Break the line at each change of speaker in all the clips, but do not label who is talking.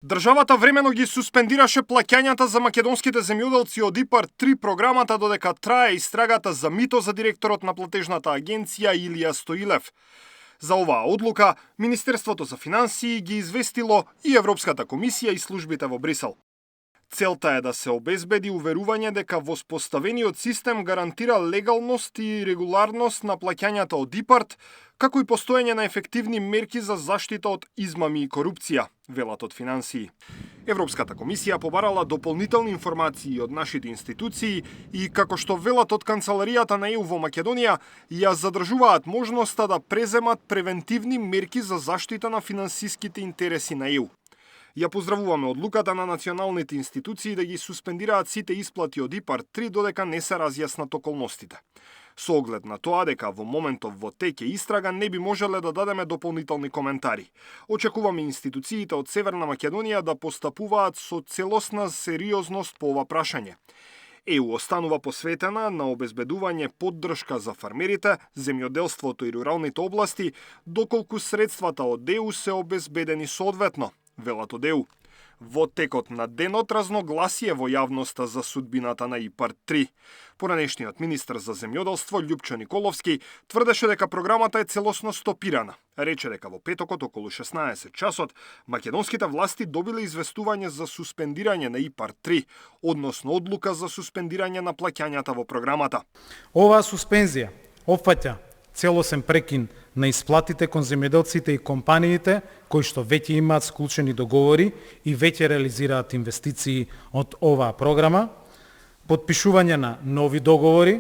Државата времено ги суспендираше плаќањата за македонските земјоделци од ИПАР 3 програмата додека трае истрагата за мито за директорот на платежната агенција Илија Стоилев. За оваа одлука Министерството за финансии ги известило и Европската комисија и службите во Брисел. Целта е да се обезбеди уверување дека воспоставениот систем гарантира легалност и регуларност на плаќањата од ИПАРТ, како и постоење на ефективни мерки за заштита од измами и корупција, велат од финансии. Европската комисија побарала дополнителни информации од нашите институции и, како што велат од Канцеларијата на ЕУ во Македонија, ја задржуваат можноста да преземат превентивни мерки за заштита на финансиските интереси на ЕУ. Ја поздравуваме одлуката на националните институции да ги суспендираат сите исплати од ИПАР 3 додека не се разјаснат околностите. Со оглед на тоа дека во моментов во теќе истрага не би можеле да дадеме дополнителни коментари. Очекуваме институциите од Северна Македонија да постапуваат со целосна сериозност по ова прашање. ЕУ останува посветена на обезбедување поддршка за фармерите, земјоделството и руралните области, доколку средствата од ЕУ се обезбедени соодветно, велат од ЕУ. Во текот на денот разногласие во јавноста за судбината на ИПАР 3. Поранешниот министер за земјоделство Љупчо Николовски тврдеше дека програмата е целосно стопирана. Рече дека во петокот околу 16 часот македонските власти добиле известување за суспендирање на ИПАР 3, односно одлука за суспендирање на плаќањата во програмата.
Оваа суспензија опфаќа целосен прекин на исплатите кон земјоделците и компаниите кои што веќе имаат склучени договори и веќе реализираат инвестиции од оваа програма, подпишување на нови договори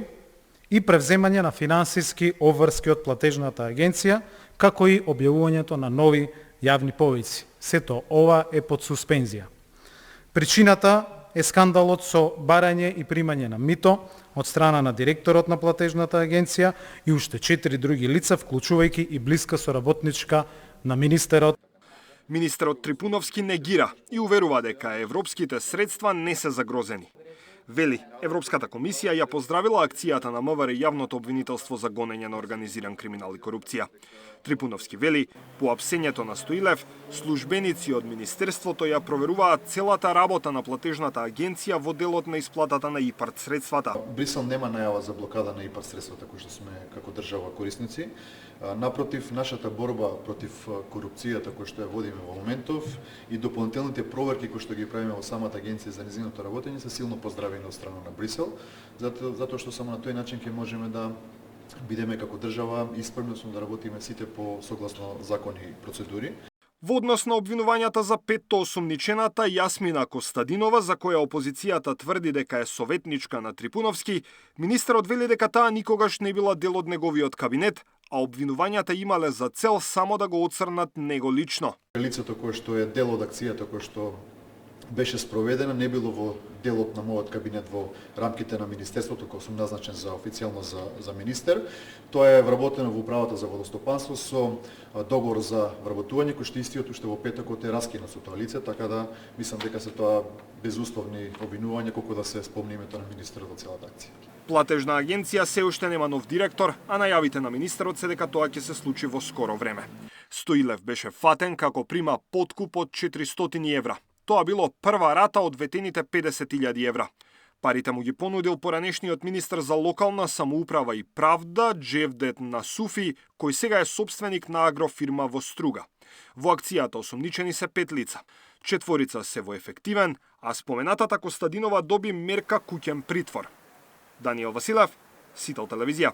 и превземање на финансиски обврски од платежната агенција, како и објавувањето на нови јавни повици. Сето ова е под суспензија. Причината е скандалот со барање и примање на мито од страна на директорот на платежната агенција и уште 4 други лица, вклучувајќи и блиска соработничка на министерот.
Министерот Трипуновски негира и уверува дека европските средства не се загрозени. Вели, Европската комисија ја поздравила акцијата на МВР јавното обвинителство за гонење на организиран криминал и корупција. Трипуновски вели, по апсењето на Стоилев, службеници од Министерството ја проверуваат целата работа на платежната агенција во делот на исплатата на ИПАРТ средствата.
Брисел нема најава за блокада на ИПАРТ средствата кои што сме како држава корисници. Напротив, нашата борба против корупцијата која што ја водиме во моментов и дополнителните проверки кои што ги правиме во самата агенција за нејзиното работење се силно поздравени од страна на Брисел, затоа што само на тој начин ќе можеме да бидеме како држава исправно да работиме сите по согласно закони и процедури.
Во однос на обвинувањата за петто осумничената Јасмина Костадинова, за која опозицијата тврди дека е советничка на Трипуновски, министерот вели дека таа никогаш не била дел од неговиот кабинет, а обвинувањата имале за цел само да го оцрнат него лично.
Лицето кое што е дел од акцијата кој што беше спроведена не било во делот на мојот кабинет во рамките на министерството, кога сум назначен за официјално за министер. Тоа е вработено во управата за водостопанство со договор за вработување кој што истиот уште во петокот е раскинат со тоа лице, така да мислам дека се тоа безусловни обвинувања колку да се спомни името на министерот во целата акција.
Платежна агенција се уште нема нов директор, а најавите на министерот се дека тоа ќе се случи во скоро време. Стоилев беше фатен како прима подкуп од 400 евра. Тоа било прва рата од ветените 50.000 евра. Парите му ги понудил поранешниот министер за локална самоуправа и правда Джевдет Насуфи, кој сега е собственик на агрофирма во Струга. Во акцијата осумничени се 5 лица. 4 се во ефективен, а споменатата Костадинова доби мерка куќен притвор. Даниел Василев, Сител телевизија.